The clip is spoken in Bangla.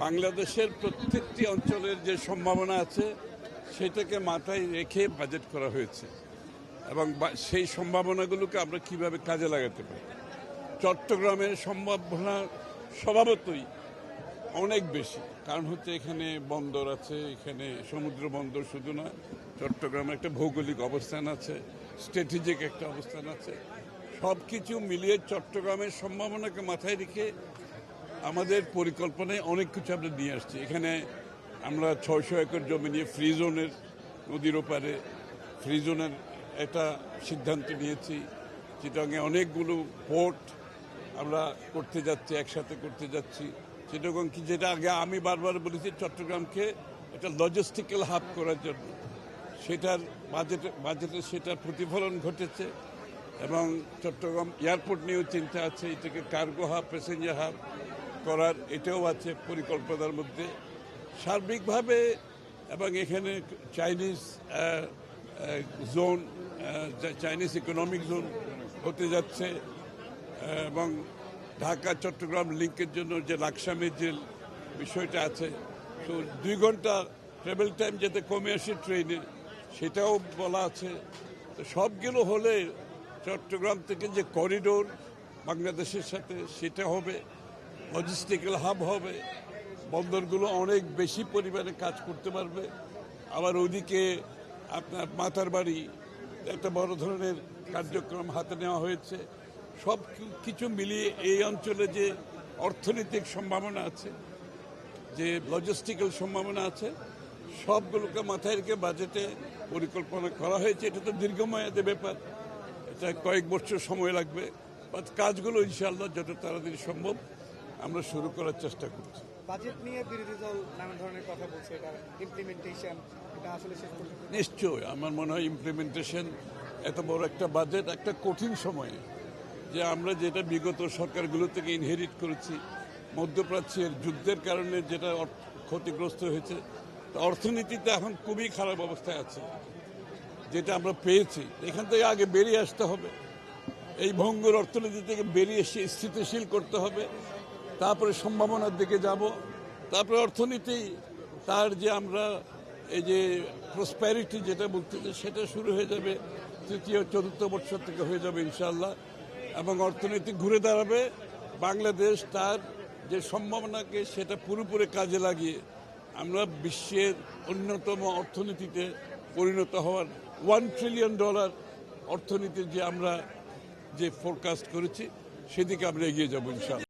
বাংলাদেশের প্রত্যেকটি অঞ্চলের যে সম্ভাবনা আছে সেটাকে মাথায় রেখে বাজেট করা হয়েছে এবং সেই সম্ভাবনাগুলোকে আমরা কিভাবে কাজে লাগাতে পারি। চট্টগ্রামের সম্ভাবনা স্বভাবতই অনেক বেশি, কারণ হচ্ছে এখানে বন্দর আছে, এখানে সমুদ্র বন্দর শুধু না, চট্টগ্রামের একটা ভৌগোলিক অবস্থান আছে, স্ট্র্যাটেজিক একটা অবস্থান আছে। সব কিছু মিলিয়ে চট্টগ্রামের সম্ভাবনাকে মাথায় রেখে আমাদের পরিকল্পনায় অনেক কিছু আমরা নিয়ে আসছি। এখানে আমরা 600 একর জমি নিয়ে ফ্রি জোনের, নদীর ওপারে ফ্রি জোনের একটা সিদ্ধান্ত নিয়েছি। চিটাগাংয়ে অনেকগুলো পোর্ট আমরা করতে যাচ্ছি, একসাথে করতে যাচ্ছি। চিটাগাং কি, যেটা আগে আমি বারবার বলেছি চট্টগ্রামকে একটা লজিস্টিক্যাল হাব করার জন্য, সেটার বাজেটে সেটার প্রতিফলন ঘটেছে। এবং চট্টগ্রাম এয়ারপোর্ট নিয়েও চিন্তা আছে, এটাকে কার্গো হাব, প্যাসেঞ্জার হাব করার, এটাও আছে পরিকল্পনার মধ্যে সার্বিকভাবে। এবং এখানে Chinese zone, Chinese economic zone হতে যাচ্ছে। এবং ঢাকা চট্টগ্রাম লিঙ্কের জন্য যে লাকসামের যে বিষয়টা আছে, তো 2 ঘন্টা ট্রাভেল টাইম যাতে কমে আসে ট্রেনে, সেটাও বলা আছে। তো সবগুলো হলে চট্টগ্রাম থেকে যে করিডোর বাংলাদেশের সাথে, সেটা হবে, লজিস্টিক্যাল হাব হবে, বন্দরগুলো অনেক বেশি পরিমাণে কাজ করতে পারবে। আবার ওদিকে আপনার মাতার বাড়ি একটা বড় ধরনের কার্যক্রম হাতে নেওয়া হয়েছে। সব কিছু মিলিয়ে এই অঞ্চলে যে অর্থনৈতিক সম্ভাবনা আছে, যে লজিস্টিক্যাল সম্ভাবনা আছে, সবগুলোকে মাথায় রেখে বাজেটে পরিকল্পনা করা হয়েছে। এটা তো দীর্ঘমেয়াদী ব্যাপার, এটা কয়েক বছর সময় লাগবে। কাজগুলো ইনশাআল্লাহ যত তাড়াতাড়ি সম্ভব আমরা শুরু করার চেষ্টা করছি। বাজেট নিয়ে বিরোধী দল নানা ধরনের কথা বলছে, এটা ইমপ্লিমেন্টেশন, এটা আসলে শেষ পর্যন্ত নিশ্চয়ই আমার মনে হয় ইমপ্লিমেন্টেশন, এত বড় একটা বাজেট একটা কঠিন সময়ে, যে আমরা যেটা বিগত সরকারগুলো থেকে ইনহেরিট করেছি, মধ্যপ্রাচ্যের যুদ্ধের কারণে যেটা ক্ষতিগ্রস্ত হয়েছে, অর্থনীতিতে এখন খুবই খারাপ অবস্থায় আছে। যেটা আমরা পেয়েছি, এখান থেকে আগে বেরিয়ে আসতে হবে, এই ভঙ্গুর অর্থনীতি থেকে বেরিয়ে এসে স্থিতিশীল করতে হবে, তারপরে সম্ভাবনার দিকে যাব, তারপরে অর্থনীতি তার যে আমরা এই যে প্রসপ্যারিটি যেটা বলতে, সেটা শুরু হয়ে যাবে 3য়-4র্থ বছর থেকে হয়ে যাবে ইনশাআল্লাহ। এবং অর্থনীতি ঘুরে দাঁড়াবে, বাংলাদেশ তার যে সম্ভাবনাকে সেটা পুরোপুরি কাজে লাগিয়ে আমরা বিশ্বের অন্যতম অর্থনীতিতে পরিণত হওয়ার $1 ট্রিলিয়ন অর্থনীতির যে আমরা যে ফোরকাস্ট করেছি, সেদিকে আমরা এগিয়ে যাবো ইনশাআল্লাহ।